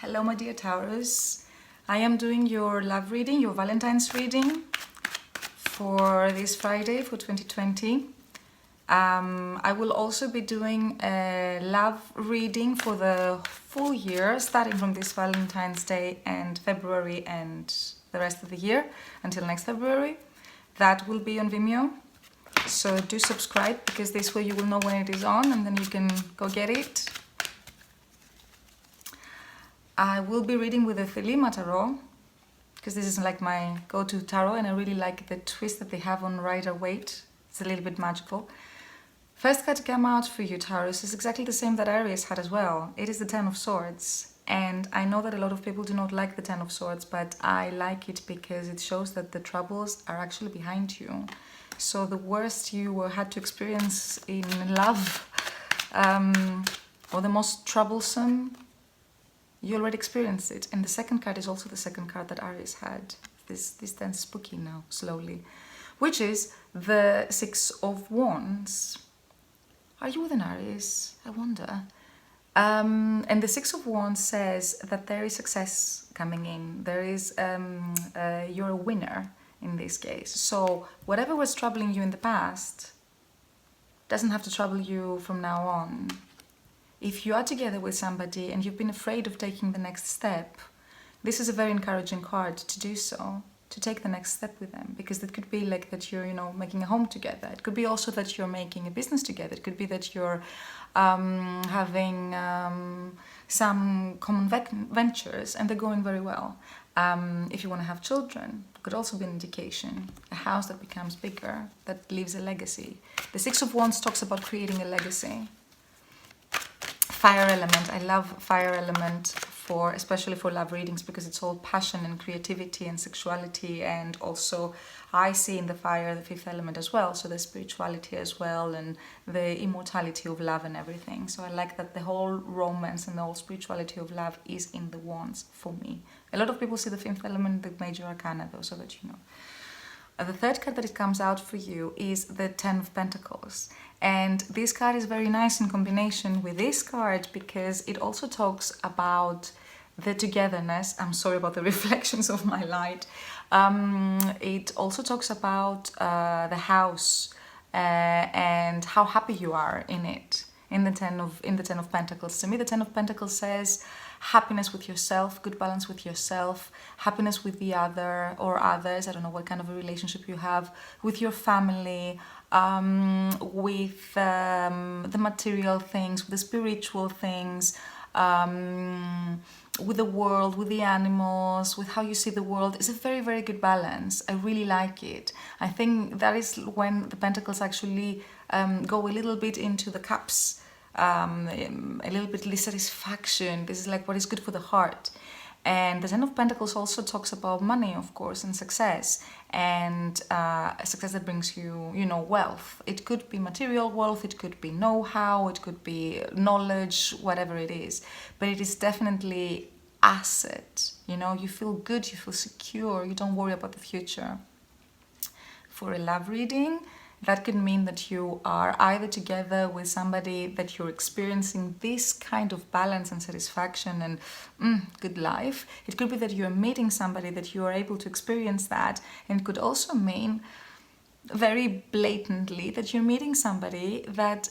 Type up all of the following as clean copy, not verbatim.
Hello my dear Taurus, I am doing your love reading, your Valentine's reading for this Friday for 2020. I will also be doing a love reading for the full year, starting from this Valentine's Day and February and the rest of the year until next February. That will be on Vimeo, so do subscribe because this way you will know when it is on and then you can go get it. I will be reading with the Thelema Tarot because this is like my go-to tarot and I really like the twist that they have on Rider-Waite. It's a little bit magical. First card to come out for you, Taurus, is exactly the same that Aries had as well. It is the Ten of Swords. And I know that a lot of people do not like the Ten of Swords, but I like it because it shows that the troubles are actually behind you. So the worst you had to experience in love, or the most troublesome, you already experienced it. And the second card is also the second card that Aries had. This turns spooky now, slowly. Which is the Six of Wands. Are you with an Aries? I wonder. And the Six of Wands says that there is success coming in. There is, you're a winner in this case. So whatever was troubling you in the past doesn't have to trouble you from now on. If you are together with somebody and you've been afraid of taking the next step, this is a very encouraging card to do so, to take the next step with them, because it could be like that you're, making a home together. It could be also that you're making a business together. It could be that you're having some common ventures and they're going very well. If you want to have children, it could also be an indication. A house that becomes bigger, that leaves a legacy. The Six of Wands talks about creating a legacy. Fire element. I love fire element especially for love readings because it's all passion and creativity and sexuality, and also I see in the fire the fifth element as well, so the spirituality as well and the immortality of love and everything. So I like that the whole romance and the whole spirituality of love is in the wands for me. A lot of people see the fifth element, the major arcana though, so that you know. The third card that it comes out for you is the Ten of Pentacles. And this card is very nice in combination with this card because it also talks about the togetherness. I'm sorry about the reflections of my light. It also talks about the house and how happy you are in it. In the Ten of Pentacles. To me, the Ten of Pentacles says happiness with yourself, good balance with yourself, happiness with the other or others. I don't know what kind of a relationship you have with your family, with the material things, with the spiritual things, with the world, with the animals, with how you see the world. It's a very, very good balance. I really like it. I think that is when the Pentacles actually go a little bit into the cups, a little bit dissatisfaction. This is like what is good for the heart. And the Ten of Pentacles also talks about money, of course, and success, and success that brings you, wealth. It could be material wealth, it could be know-how, it could be knowledge, whatever it is. But it is definitely asset. You feel good, you feel secure, you don't worry about the future. For a love reading, that could mean that you are either together with somebody that you're experiencing this kind of balance and satisfaction and good life. It could be that you're meeting somebody that you are able to experience that, and it could also mean very blatantly that you're meeting somebody that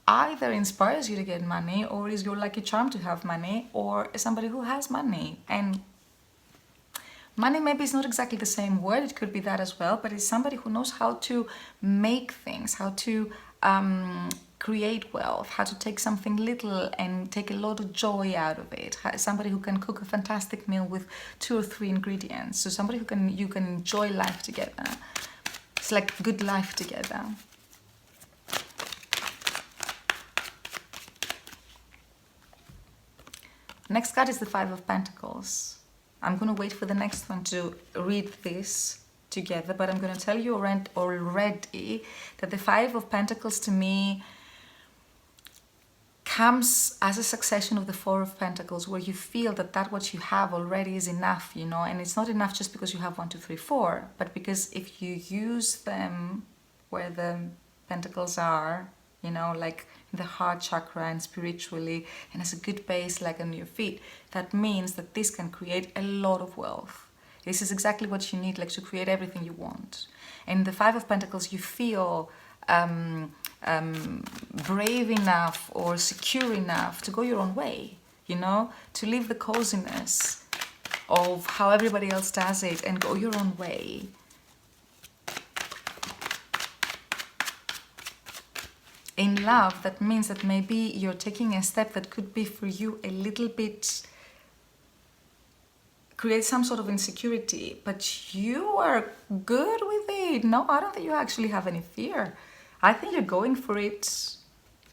either inspires you to get money or is your lucky charm to have money, or somebody who has money. And money maybe is not exactly the same word, it could be that as well, but it's somebody who knows how to make things, how to create wealth, how to take something little and take a lot of joy out of it. Somebody who can cook a fantastic meal with 2 or 3 ingredients. So somebody you can enjoy life together. It's like good life together. Next card is the Five of Pentacles. I'm going to wait for the next one to read this together, but I'm going to tell you already that the Five of Pentacles to me comes as a succession of the Four of Pentacles, where you feel that what you have already is enough, and it's not enough just because you have 1, 2, 3, 4, but because if you use them where the Pentacles are, you know, like the heart chakra and spiritually, and has a good base like on your feet, that means that this can create a lot of wealth. This is exactly what you need, like to create everything you want. And the Five of Pentacles, you feel brave enough or secure enough to go your own way, you know, to leave the coziness of how everybody else does it and go your own way. In love, that means that maybe you're taking a step that could be for you a little bit, create some sort of insecurity, but you are good with it. No, I don't think you actually have any fear. I think you're going for it.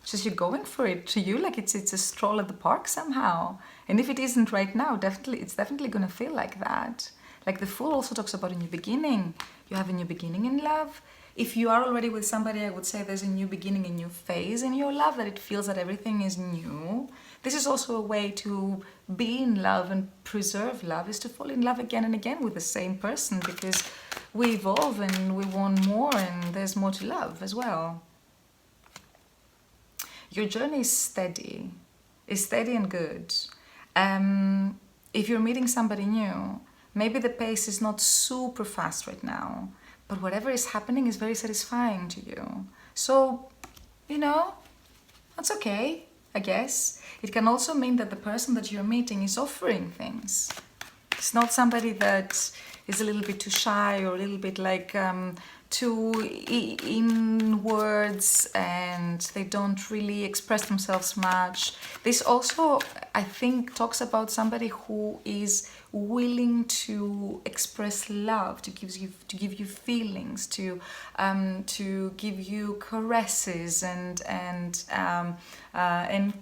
Just you're going for it. To you, like it's a stroll at the park somehow. And if it isn't right now, it's definitely gonna feel like that. Like the Fool also talks about a new beginning. You have a new beginning in love. If you are already with somebody, I would say there's a new beginning, a new phase in your love, that it feels that everything is new. This is also a way to be in love and preserve love, is to fall in love again and again with the same person, because we evolve and we want more, and there's more to love as well. Your journey is steady and good. If you're meeting somebody new, maybe the pace is not super fast right now, but whatever is happening is very satisfying to you. So, you know, that's okay, I guess. It can also mean that the person that you're meeting is offering things. It's not somebody that is a little bit too shy or a little bit like too inwards, and they don't really express themselves much. This also, I think, talks about somebody who is willing to express love, to give you feelings, to give you caresses and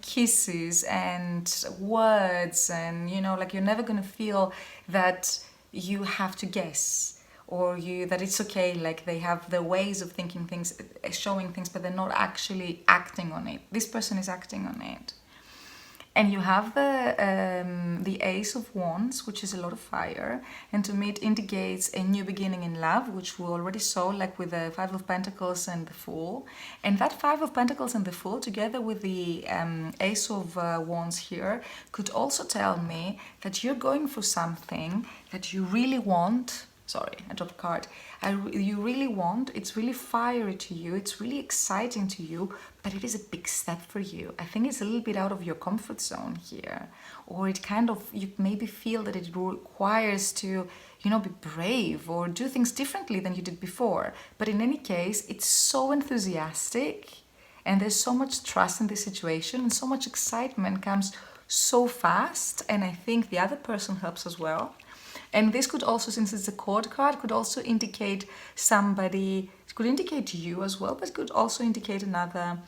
kisses and words, and you know, like you're never gonna feel that you have to guess, or that it's okay, like they have their ways of thinking things, showing things, but they're not actually acting on it. This person is acting on it. And you have the Ace of Wands, which is a lot of fire, and to me it indicates a new beginning in love, which we already saw, like with the Five of Pentacles and the Fool. And that Five of Pentacles and the Fool, together with the Ace of Wands here, could also tell me that you're going for something that you really want. Sorry, I dropped a card. You really want, it's really fiery to you, it's really exciting to you, but it is a big step for you. I think it's a little bit out of your comfort zone here. Or it kind of, you maybe feel that it requires to, you know, be brave or do things differently than you did before. But in any case, it's so enthusiastic, and there's so much trust in this situation, and so much excitement comes so fast, and I think the other person helps as well. And this could also, since it's a cord card, could also indicate somebody, it could indicate you as well, but it could also indicate another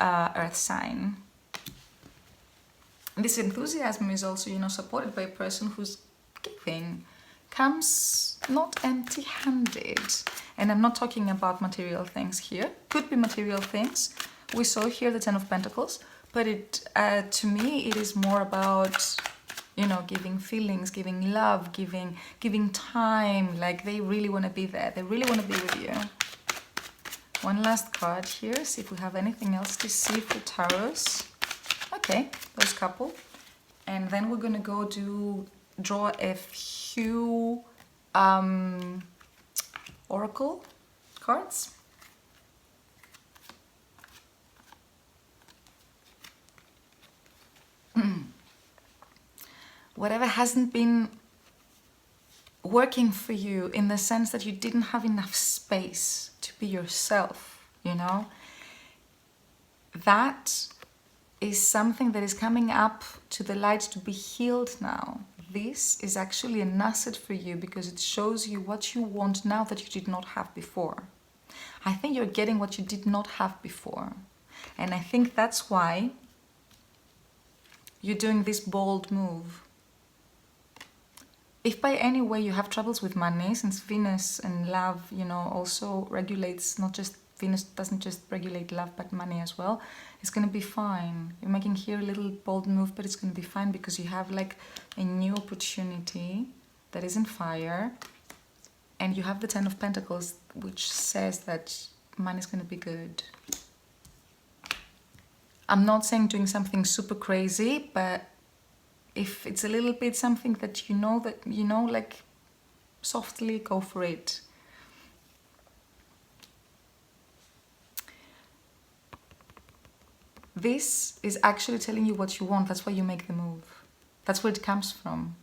earth sign. And this enthusiasm is also, you know, supported by a person who's giving, comes not empty-handed. And I'm not talking about material things here. Could be material things. We saw here the Ten of Pentacles, but it, to me, it is more about, you know, giving feelings, giving love, giving time. Like they really want to be there. They really want to be with you. One last card here. See if we have anything else to see for Taurus. Okay, those couple. And then we're going to go draw a few oracle cards. Whatever hasn't been working for you, in the sense that you didn't have enough space to be yourself, you know, that is something that is coming up to the light to be healed now. This is actually an asset for you, because it shows you what you want now that you did not have before. I think you're getting what you did not have before. And I think that's why you're doing this bold move. If by any way you have troubles with money, since Venus and love, you know, also regulates, not just, Venus doesn't just regulate love, but money as well, it's going to be fine. You're making here a little bold move, but it's going to be fine, because you have like a new opportunity that is in fire. And you have the Ten of Pentacles, which says that money is going to be good. I'm not saying doing something super crazy, but if it's a little bit something that like softly go for it. This is actually telling you what you want. That's why you make the move. That's where it comes from.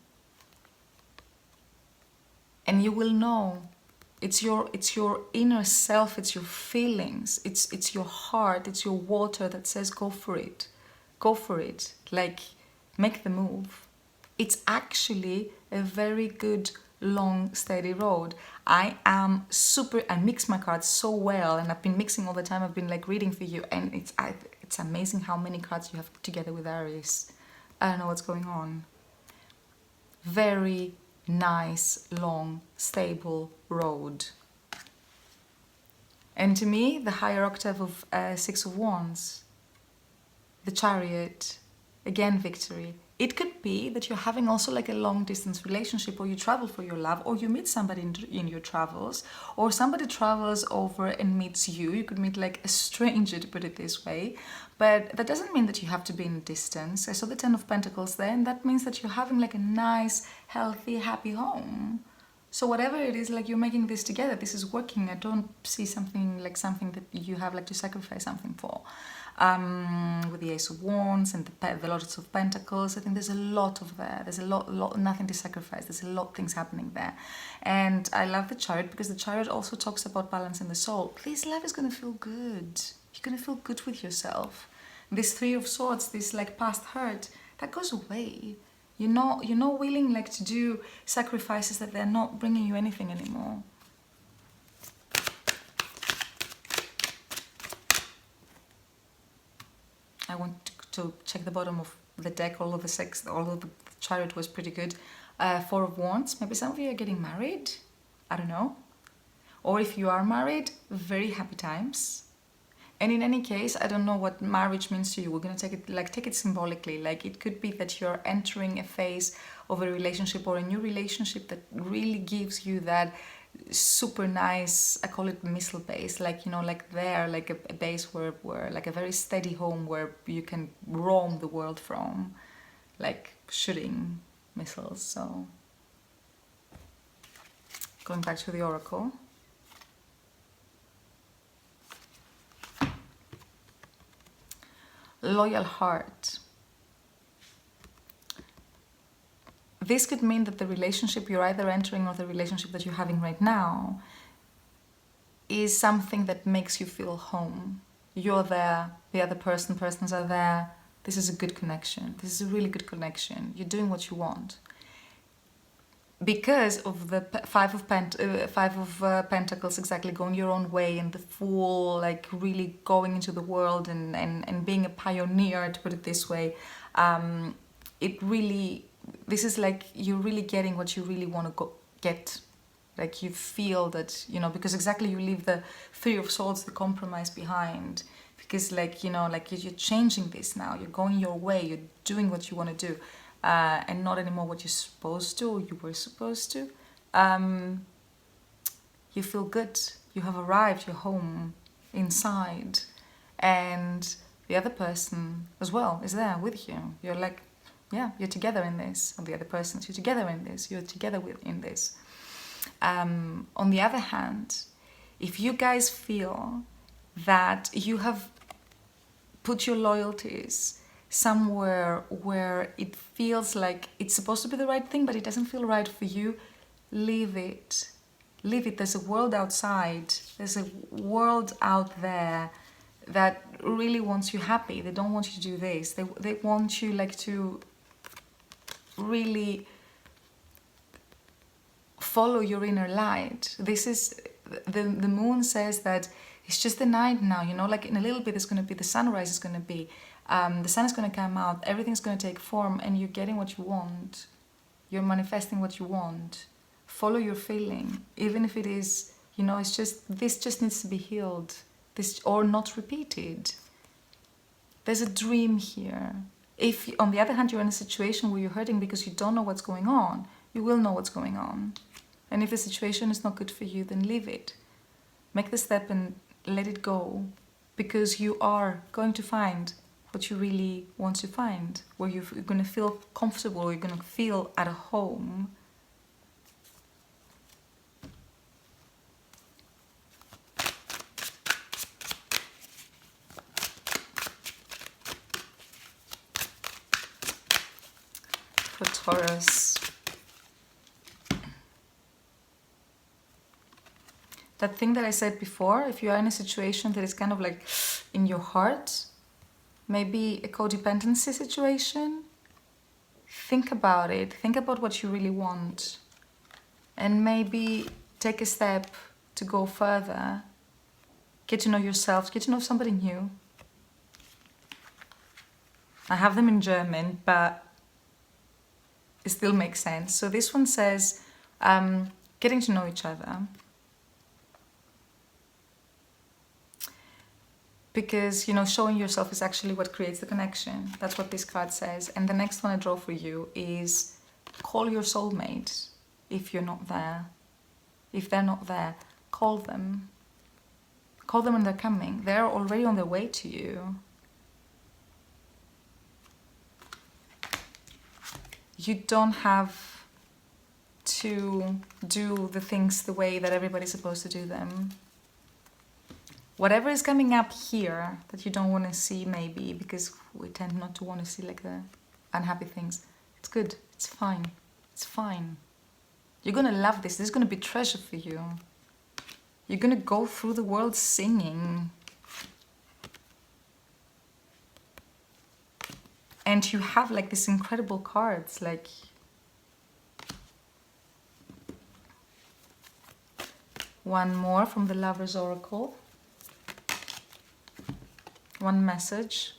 And you will know. It's your inner self, it's your feelings, it's your heart, it's your water that says go for it. Go for it. Like, make the move. It's actually a very good, long, steady road. I mix my cards so well, and I've been mixing all the time. I've been like reading for you, and it's amazing how many cards you have together with Aries. I don't know what's going on. Very nice, long, stable road. And to me, the higher octave of Six of Wands, the Chariot, again, victory. It could be that you're having also like a long distance relationship, or you travel for your love, or you meet somebody in your travels, or somebody travels over and meets you. You could meet like a stranger, to put it this way. But that doesn't mean that you have to be in distance. I saw the Ten of Pentacles there, and that means that you're having like a nice, healthy, happy home. So whatever it is, like, you're making this together. This is working. I don't see something that you have like to sacrifice something for. With the Ace of Wands and the Lotus of Pentacles, I think there's a lot of there. There's a lot, nothing to sacrifice. There's a lot of things happening there. And I love the Chariot, because the Chariot also talks about balance in the soul. This love is going to feel good. You're going to feel good with yourself. This Three of Swords, this like past hurt, that goes away. You're not willing like to do sacrifices that they're not bringing you anything anymore. I want to check the bottom of the deck. Although the Chariot was pretty good. Four of Wands. Maybe some of you are getting married. I don't know. Or if you are married, very happy times. And in any case, I don't know what marriage means to you. We're going to take it symbolically. Like, it could be that you're entering a phase of a relationship or a new relationship that really gives you that super nice, I call it missile base, like, like a base where like a very steady home where you can roam the world from, like shooting missiles. So going back to the Oracle. Loyal heart. This could mean that the relationship you're either entering or the relationship that you're having right now is something that makes you feel home. You're there, the other persons are there. This is a good connection. This is a really good connection. You're doing what you want. Because of the Five of Pentacles, exactly, going your own way, and the Fool, like really going into the world and being a pioneer, to put it this way. This is like you're really getting what you really want to get. Like, you feel that, because exactly you leave the Three of Swords, the compromise, behind. Because like, you're changing this now. You're going your way. You're doing what you want to do. And not anymore what you're supposed to, or you were supposed to. You feel good. You have arrived. You're home, inside. And the other person as well is there with you. You're like, yeah, you're together in this. And the other person, you're together in this. You're together in this. On the other hand, if you guys feel that you have put your loyalties somewhere where it feels like it's supposed to be the right thing, but it doesn't feel right for you, leave it. Leave it. There's a world outside. There's a world out there that really wants you happy. They don't want you to do this. They want you like to really follow your inner light. This is the moon says that it's just the night now, like in a little bit it's going to be the sunrise is going to be. The sun is going to come out, everything's going to take form, and you're getting what you want. You're manifesting what you want. Follow your feeling, even if it is, it's just, this just needs to be healed, or not repeated. There's a dream here. If, on the other hand, you're in a situation where you're hurting because you don't know what's going on, you will know what's going on. And if the situation is not good for you, then leave it. Make the step and let it go, because you are going to find what you really want to find, where you're going to feel comfortable, you're going to feel at home. For Taurus, that thing that I said before, if you are in a situation that is kind of like in your heart, maybe a codependency situation, think about it. Think about what you really want. And maybe take a step to go further. Get to know yourself, get to know somebody new. I have them in German, but it still makes sense. So this one says, getting to know each other. Because, you know, showing yourself is actually what creates the connection. That's what this card says. And the next one I draw for you is call your soulmate if you're not there. If they're not there, call them. Call them when they're coming. They're already on their way to you. You don't have to do the things the way that everybody's supposed to do them. Whatever is coming up here that you don't want to see, maybe, because we tend not to want to see like the unhappy things, it's good, it's fine, it's fine. You're gonna love this. This is gonna be treasure for you. You're gonna go through the world singing. And you have like these incredible cards, like one more from the Lover's Oracle. One message.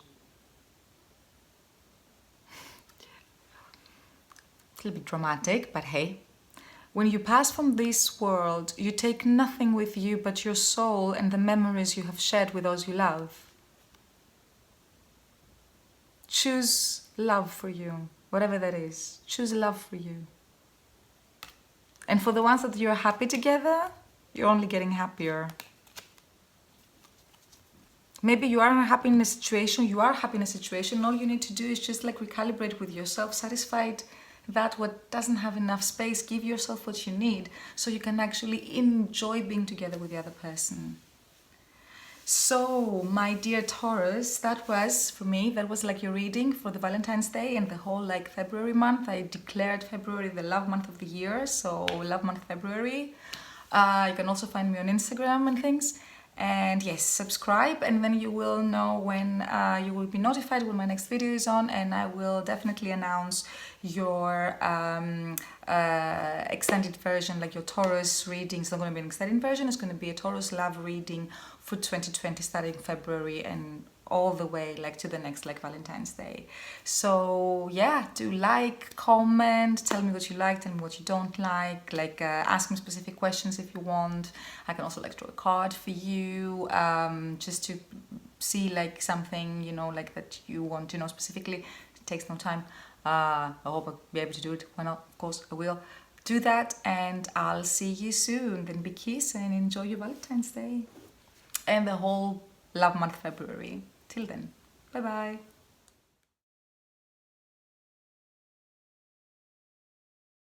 A little bit dramatic, but hey. When you pass from this world, you take nothing with you but your soul and the memories you have shared with those you love. Choose love for you, whatever that is. Choose love for you. And for the ones that you're happy together, you're only getting happier. Maybe you are happy in a situation, all you need to do is just like recalibrate with yourself, satisfied that what doesn't have enough space, give yourself what you need so you can actually enjoy being together with the other person. So, my dear Taurus, that was, for me, that was like your reading for the Valentine's Day and the whole like February month. I declared February the love month of the year, so love month February. You can also find me on Instagram and things. And yes, subscribe, and then you will know when you will be notified when my next video is on, and I will definitely announce your extended version, like your Taurus reading. It's not going to be an extended version, it's going to be a Taurus love reading for 2020 starting February and all the way like to the next like Valentine's Day. So yeah, do like, comment, tell me what you like, tell me what you don't like ask me specific questions if you want. I can also like draw a card for you, just to see like something, you know, like that you want to know specifically. It takes no time. I hope I'll be able to do it. Why not? Of course I will do that, and I'll see you soon. Then big kiss and enjoy your Valentine's Day and the whole love month February. Till then, bye bye.